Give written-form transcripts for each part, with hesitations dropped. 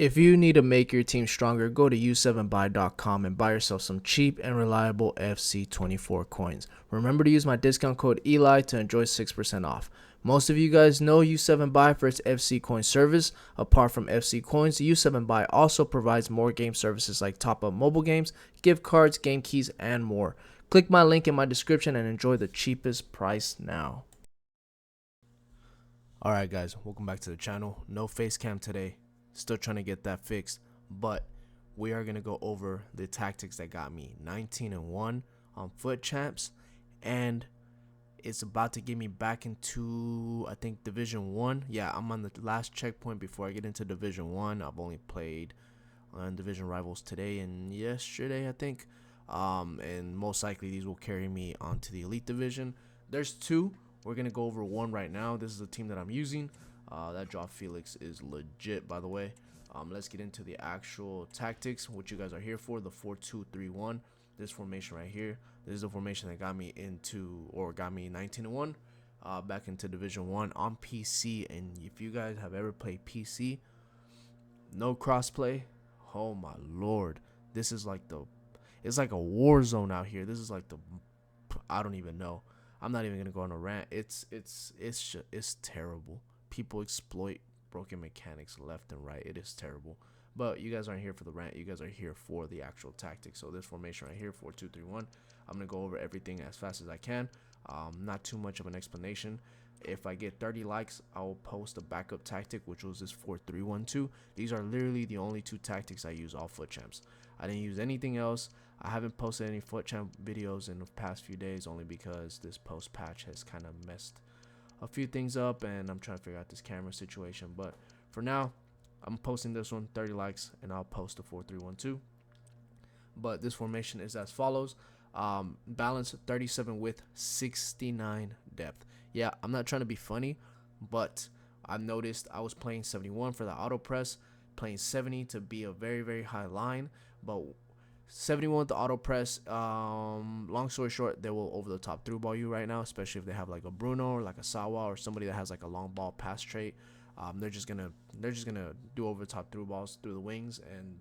If you need to make your team stronger, go to u7buy.com and buy yourself some cheap and reliable FC24 coins. Remember to use my discount code ELI to enjoy 6% off. Most of you guys know U7Buy for its FC coin service. Apart from FC coins, U7Buy also provides more game services like top-up mobile games, gift cards, game keys, and more. Click my link in my description and enjoy the cheapest price now. Alright guys, welcome back to the channel. No face cam today. Still trying to get that fixed, but we are going to go over the tactics that got me 19-1 on foot champs, and it's about to get me back into, I think, Division 1. Yeah, I'm on the last checkpoint before I get into Division 1. I've only played on Division Rivals today and yesterday, I think, and most likely these will carry me onto the Elite Division. There's two. We're going to go over one right now. This is the team that I'm using. That draw Felix is legit, by the way. Let's get into the actual tactics, what you guys are here for, the 4-2-3-1. This formation right here. This is the formation that got me into, or got me 19-1 back into Division 1 on PC. And if you guys have ever played PC, no crossplay, oh my lord. This is like it's like a war zone out here. This is like I don't even know. I'm not even going to go on a rant. It's terrible. People exploit broken mechanics left and right. It is terrible. But you guys aren't here for the rant. You guys are here for the actual tactics. So this formation right here, 4-2-3-1, I'm going to go over everything as fast as I can. Not too much of an explanation. If I get 30 likes, I will post a backup tactic, which was this 4-3-1-2. These are literally the only two tactics I use all foot champs. I didn't use anything else. I haven't posted any foot champ videos in the past few days, only because this post patch has kind of messed a few things up, and I'm trying to figure out this camera situation. But for now, I'm posting this one, 30 likes, and I'll post the 4-3-1-2. But this formation is as follows. Balance 37 width, 69 depth. Yeah, I'm not trying to be funny, but I've noticed I was playing 71 for the auto press, playing 70 to be a very, very high line, but 71 with the auto press, long story short, they will over the top through ball you right now, especially if they have like a Bruno or like a Sawa or somebody that has like a long ball pass trait. They're just gonna do over the top through balls through the wings, and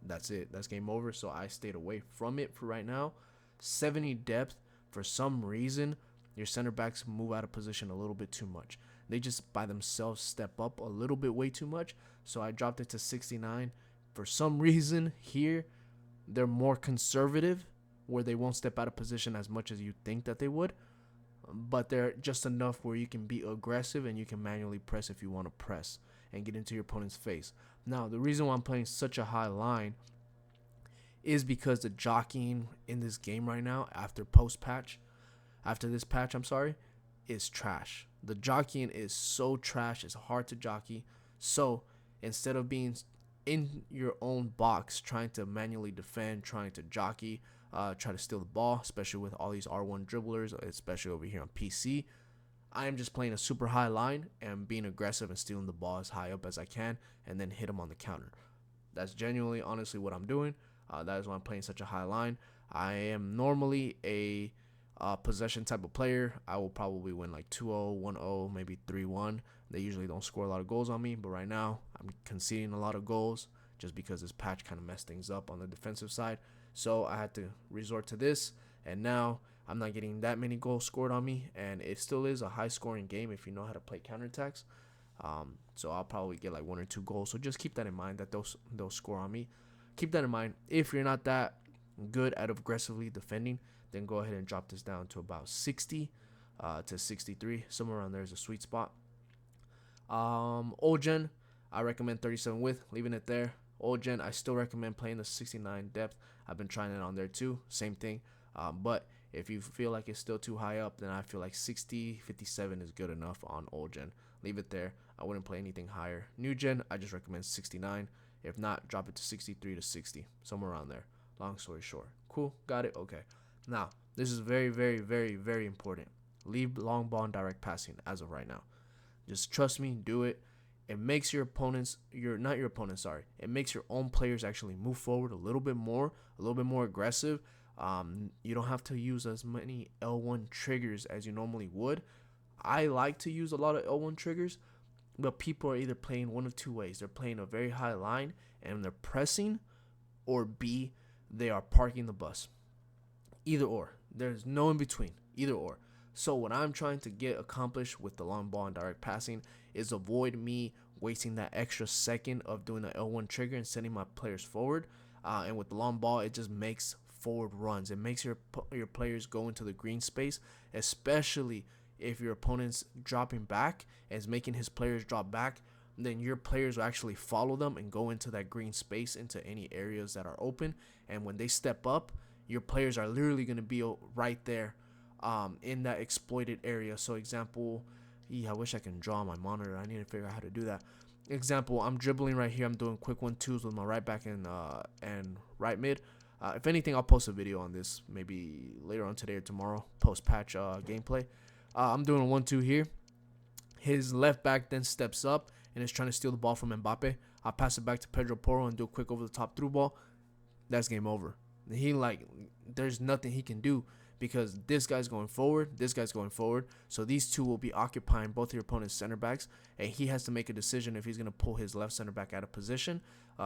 that's it. That's game over. So I stayed away from it for right now. 70 depth, for some reason your center backs move out of position a little bit too much. They just by themselves step up a little bit way too much. So I dropped it to 69. For some reason here, they're more conservative, where they won't step out of position as much as you think that they would, but they're just enough where you can be aggressive and you can manually press if you want to press and get into your opponent's face. Now, the reason why I'm playing such a high line is because the jockeying in this game right now, after this patch, I'm sorry, is trash. The jockeying is so trash. It's hard to jockey. So instead of being in your own box trying to manually defend, trying to jockey, try to steal the ball, especially with all these R1 dribblers, especially over here on PC, I am just playing a super high line and being aggressive and stealing the ball as high up as I can, and then hit them on the counter. That's genuinely, honestly, what I'm doing. That is why I'm playing such a high line. I am normally a possession type of player. I will probably win like 2-0, 1-0, maybe 3-1. They usually don't score a lot of goals on me, but right now I'm conceding a lot of goals just because this patch kind of messed things up on the defensive side. So I had to resort to this, and now I'm not getting that many goals scored on me, and it still is a high scoring game if you know how to play counterattacks. So I'll probably get like 1 or 2 goals. So just keep that in mind, that they'll score on me. Keep that in mind. If you're not that good at aggressively defending, then go ahead and drop this down to about 60 to 63. Somewhere around there is a sweet spot. Old gen, I recommend 37 width, leaving it there. Old gen, I still recommend playing the 69 depth. I've been trying it on there too, same thing. But if you feel like it's still too high up, then I feel like 60, 57 is good enough on old gen. Leave it there. I wouldn't play anything higher. New gen, I just recommend 69. If not, drop it to 63 to 60, somewhere around there. Long story short. Cool, got it? Okay. Now, this is very, very, very, very important. Leave long ball and direct passing as of right now. Just trust me, do it. It makes your opponents, it makes your own players actually move forward a little bit more aggressive. You don't have to use as many L1 triggers as you normally would. I like to use a lot of L1 triggers, But people are either playing one of two ways. They're playing a very high line and they're pressing, or B, they are parking the bus. Either or. There's no in between. Either or. So what I'm trying to get accomplished with the long ball and direct passing is avoid me wasting that extra second of doing the L1 trigger and sending my players forward. And with the long ball, it just makes forward runs. It makes your players go into the green space, especially if your opponent's dropping back and is making his players drop back. Then your players will actually follow them and go into that green space, into any areas that are open. And when they step up, your players are literally going to be right there in that exploited area. So example, I wish I can draw on my monitor. I need to figure out how to do that. Example, I'm dribbling right here. I'm doing quick 1-2s with my right back and right mid. If anything, I'll post a video on this maybe later on today or tomorrow, post patch gameplay. I'm doing a 1-2 here. His left back then steps up and is trying to steal the ball from Mbappe. I pass it back to Pedro Porro and do a quick over the top through ball. That's game over. There's nothing he can do because this guy's going forward, this guy's going forward. So these two will be occupying both your opponent's center backs, and he has to make a decision if he's going to pull his left center back out of position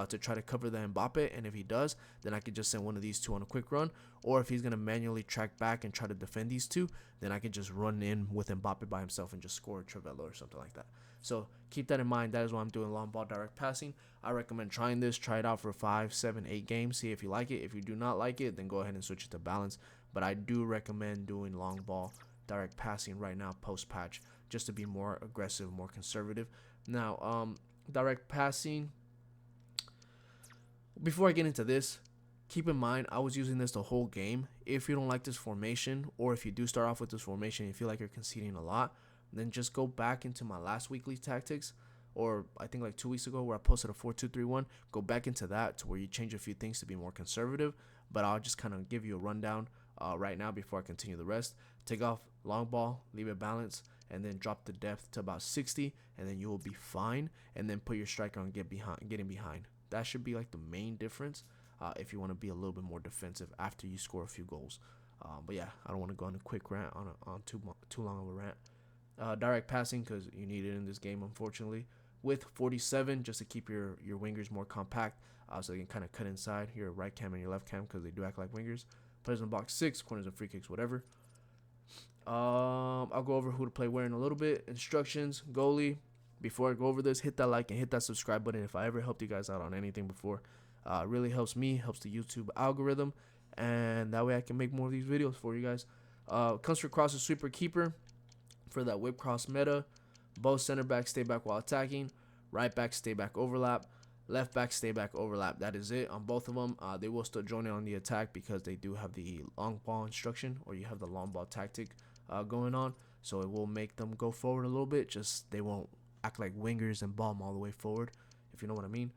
to try to cover the Mbappe. And if he does, then I could just send one of these two on a quick run. Or if he's going to manually track back and try to defend these two, then I could just run in with Mbappe by himself and just score a Trivelo or something like that. So keep that in mind. That is why I'm doing long ball direct passing. I recommend trying this. Try it out for 5, 7, 8 games. See if you like it. If you do not like it, then go ahead and switch it to balance. But I do recommend doing long ball direct passing right now post patch, just to be more aggressive, more conservative. Now, direct passing. Before I get into this, keep in mind I was using this the whole game. If you don't like this formation, or if you do start off with this formation and you feel like you're conceding a lot, then just go back into my last weekly tactics, or I think like 2 weeks ago where I posted a 4-2-3-1. Go back into that to where you change a few things to be more conservative. But I'll just kind of give you a rundown right now before I continue the rest. Take off long ball, leave it balanced, and then drop the depth to about 60, and then you will be fine. And then put your striker on getting behind. That should be like the main difference if you want to be a little bit more defensive after you score a few goals. But yeah, I don't want to go on a quick rant on too long of a rant. Direct passing, because you need it in this game, unfortunately. With 47, just to keep your wingers more compact, so they can kind of cut inside your right cam and your left cam, because they do act like wingers. Players in box 6, corners and free kicks, whatever. I'll go over who to play where in a little bit. Instructions, goalie. Before I go over this, hit that like and hit that subscribe button if I ever helped you guys out on anything before. It really helps me, helps the YouTube algorithm, and that way I can make more of these videos for you guys. Comes for crosser, sweeper, keeper. For that whip cross meta, both center backs stay back while attacking, right back stay back overlap, left back stay back overlap. That is it on both of them. They will still join in on the attack because they do have the long ball instruction, or you have the long ball tactic going on, so it will make them go forward a little bit. Just they won't act like wingers and ball them all the way forward, if you know what I mean.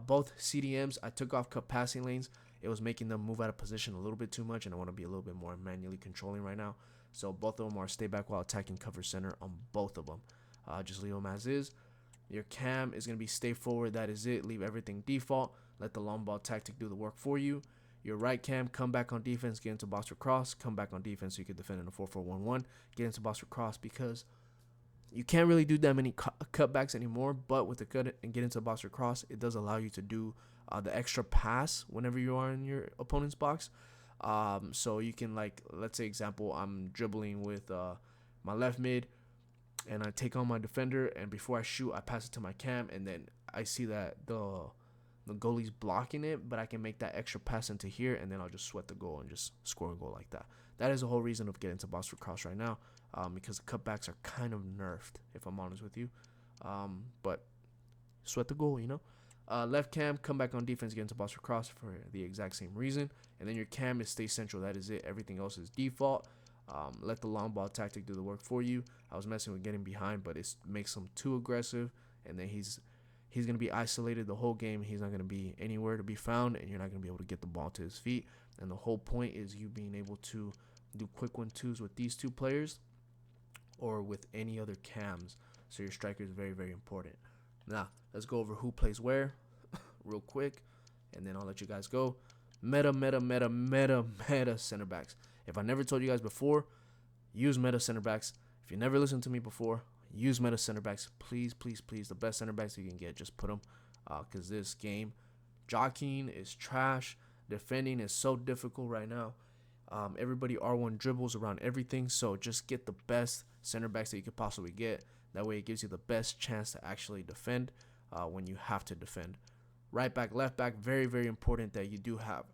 Both CDMs, I took off cut passing lanes. It was making them move out of position a little bit too much, and I want to be a little bit more manually controlling right now. So both of them are stay back while attacking, cover center on both of them. Just leave them as is. Your cam is going to be stay forward. That is it. Leave everything default. Let the long ball tactic do the work for you. Your right cam, come back on defense, get into box or cross. Come back on defense so you can defend in a 4-4-1-1. Get into box or cross, because you can't really do that many cutbacks anymore. But with the cut and get into box or cross, it does allow you to do the extra pass whenever you are in your opponent's box. So you can, like, let's say example, I'm dribbling with my left mid and I take on my defender, and before I shoot I pass it to my cam, and then I see that the goalie's blocking it, but I can make that extra pass into here, and then I'll just sweat the goal and just score a goal like that. That is the whole reason of getting to box for cross right now, because the cutbacks are kind of nerfed, if I'm honest with you. But sweat the goal, you know. Left cam, come back on defense, get into box for cross for the exact same reason. And then your cam is stay central. That is it. Everything else is default. Let the long ball tactic do the work for you. I was messing with getting behind, but it makes him too aggressive, and then he's going to be isolated the whole game. He's not going to be anywhere to be found, and you're not going to be able to get the ball to his feet. And the whole point is you being able to do quick 1-2s with these two players or with any other cams. So your striker is very, very important. Now, let's go over who plays where real quick, and then I'll let you guys go. Meta center backs. If I never told you guys before, use meta center backs. If you never listened to me before, use meta center backs. Please, please, please. The best center backs you can get, just put them. Because this game, jockeying is trash. Defending is so difficult right now. Everybody R1 dribbles around everything. So just get the best center backs that you could possibly get. That way it gives you the best chance to actually defend when you have to defend. Right back, left back, very, very important that you do have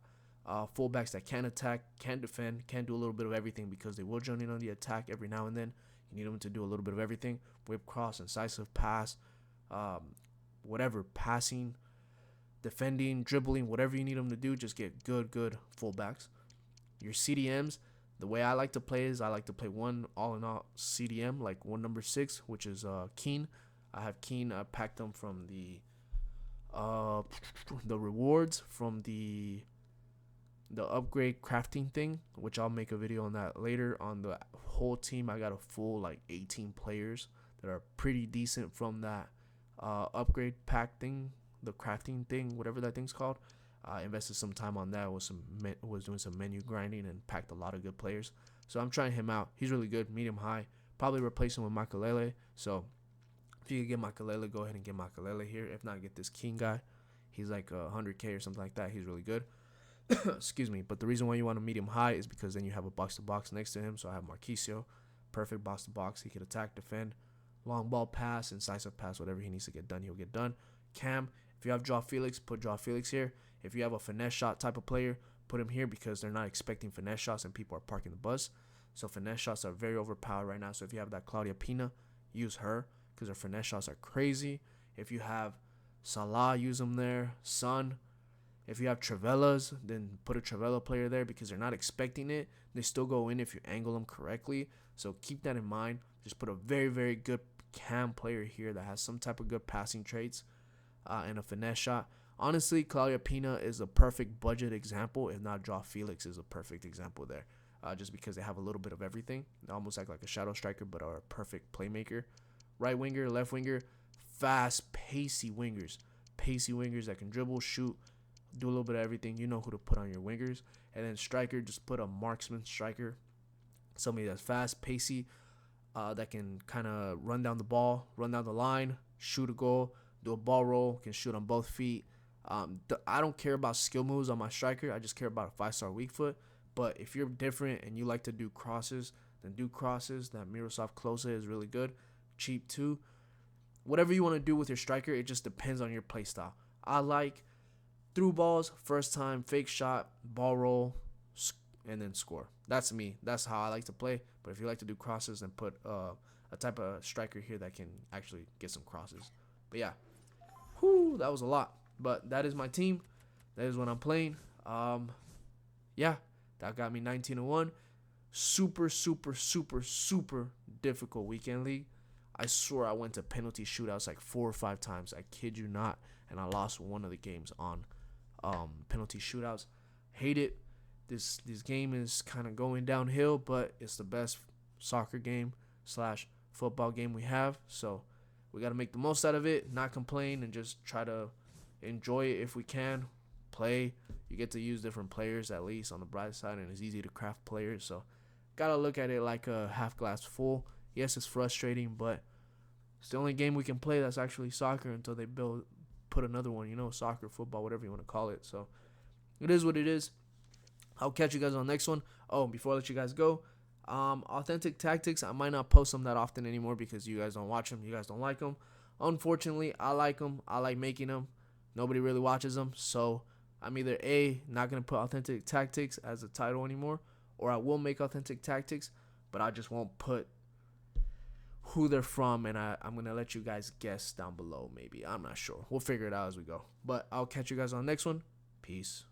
fullbacks that can attack, can defend, can do a little bit of everything, because they will join in on the attack every now and then. You need them to do a little bit of everything. Whip, cross, incisive pass, whatever, passing, defending, dribbling, whatever you need them to do, just get good fullbacks. Your CDMs, the way I like to play is I like to play one all-in-all CDM, like one number 6, which is Keen. I have Keen. I packed them from the rewards from the upgrade crafting thing, which I'll make a video on that later. On the whole team, I got a full like 18 players that are pretty decent from that upgrade pack thing, the crafting thing, whatever that thing's called. I invested some time on that. Was doing some menu grinding and packed a lot of good players. So I'm trying him out. He's really good, medium high. Probably replace him with Makalele. So if you could get Makalele, go ahead and get Makalele here. If not, get this King guy. He's like 100k or something like that. He's really good. Excuse me. But the reason why you want a medium high is because then you have a box to box next to him. So I have Marquisio, perfect box to box. He could attack, defend, long ball pass, incisive pass, whatever he needs to get done, he'll get done. Cam, if you have Joao Felix, put Joao Felix here. If you have a finesse shot type of player, put him here, because they're not expecting finesse shots and people are parking the bus. So finesse shots are very overpowered right now. So if you have that Claudia Pina, use her, because her finesse shots are crazy. If you have Salah, use them there. Son. If you have Travellas, then put a Travella player there, because they're not expecting it. They still go in if you angle them correctly. So keep that in mind. Just put a very, very good cam player here that has some type of good passing traits and a finesse shot. Honestly, Claudia Pina is a perfect budget example. If not, Joao Felix is a perfect example there. Just because they have a little bit of everything. They almost act like a shadow striker, but are a perfect playmaker. Right winger, left winger, fast, pacey wingers. Pacey wingers that can dribble, shoot, do a little bit of everything. You know who to put on your wingers. And then striker, just put a marksman striker. Somebody that's fast, pacey, that can kind of run down the ball, run down the line, shoot a goal, do a ball roll, can shoot on both feet. I don't care about skill moves on my striker. I just care about a 5-star weak foot. But if you're different and you like to do crosses, then do crosses. That Miroslav Klose is really good. Cheap too. Whatever you want to do with your striker, it just depends on your play style. I like through balls, first time, fake shot, ball roll, and then score. That's me. That's how I like to play. But if you like to do crosses, then put a type of striker here that can actually get some crosses. But yeah, that was a lot. But that is my team. That is what I'm playing. Yeah, that got me 19-1. Super, super, super, super difficult weekend league. I swear I went to penalty shootouts like 4 or 5 times. I kid you not. And I lost one of the games on penalty shootouts. Hate it. This game is kind of going downhill, but it's the best soccer game / football game we have. So we got to make the most out of it, not complain, and just try to enjoy it if we can. Play. You get to use different players at least on the bright side, and it's easy to craft players. So got to look at it like a half glass full. Yes, it's frustrating, but it's the only game we can play that's actually soccer until they put another one, soccer, football, whatever you want to call it. So it is what it is. I'll catch you guys on the next one. Oh, before I let you guys go, authentic tactics, I might not post them that often anymore because you guys don't watch them. You guys don't like them. Unfortunately, I like them. I like making them. Nobody really watches them. So I'm either A, not going to put authentic tactics as a title anymore, or I will make authentic tactics, but I just won't put who they're from, and I'm going to let you guys guess down below maybe. I'm not sure. We'll figure it out as we go. But I'll catch you guys on the next one. Peace.